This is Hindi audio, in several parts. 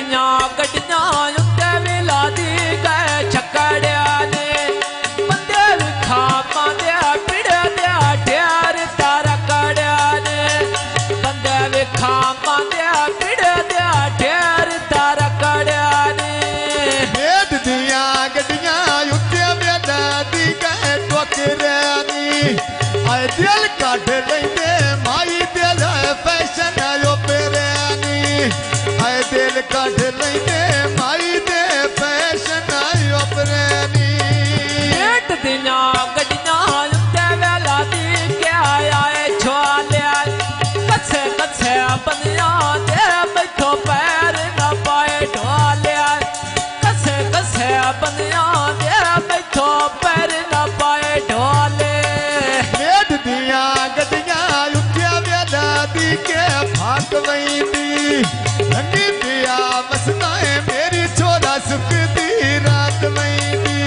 दियां गड्डियां उत्ते विला दी गए छकड़िया ने बंदे विखा मांदे पिड़े दे ढेर तारा कड़िया ने बंदे विखा मांदे पिड़े दे ढेर तारा कड़िया ने भेद दियां गड्डियां उत्ते विला दी गए टोकरिया नी आए दिल काट लेंदे माई दिल फैशन आयो पेरानी आए दिल काट लेंदे माई दे फैशन आयो पेरानी भेट दियां गड्डियां उत्ते वेला दी के आए छोलिया कच्छे कच्छे बंदियां दे बैठो पैर न पाए ढोलिया कच्छे कच्छे बंदियां दे बैठो पैर न पाए ढोले भेद दियां गड्डियां उत्ते वेला दी के फाक वईंदी रंगी पिया मस्ताए मेरी छोरा सुखदी रात वईंदी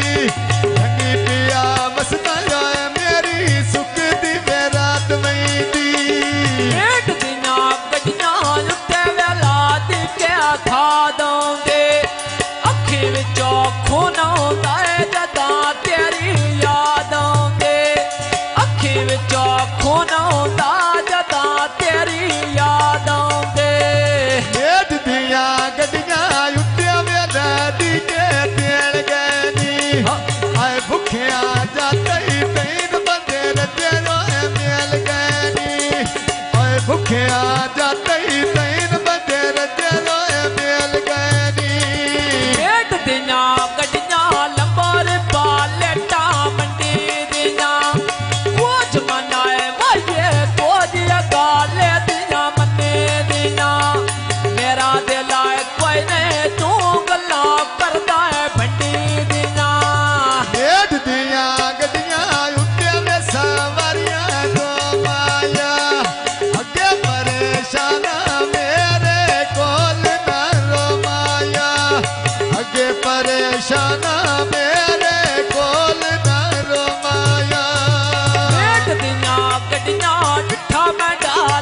रंगी पिया मस्ताए मेरी सुखदी वे रात वईंदी भेट दियां गड्डियां उत्ते वेला दी के खा दोंगे अखी विचों खून आउंदा है जदां तेरी याद आउंदे अखी विचों खून आउंदा जदां तेरी याद आउंदे भेद दियां गड्डियां उत्ते वेला दी के तेल गए नी आए भुखिया जाते ही तीन बंदे रजे रोए मेल गए नी आए भुखिया जाते ही तीन बंदे रजे रोए मेल गए नी भेट दियां गड्डियां लंबर पालेटा मंडी दियां कोच मनाए माये कोच गाले दियां मन्ने दियां मेरा दिल आए कोई ने तू गल्ला करदा है भंडी दियां भेद दियां गड्डियां उत्ते वे सवारियां दो माया अगे परेशाना मेरे कोल न रो माया अगे परेशाना मेरे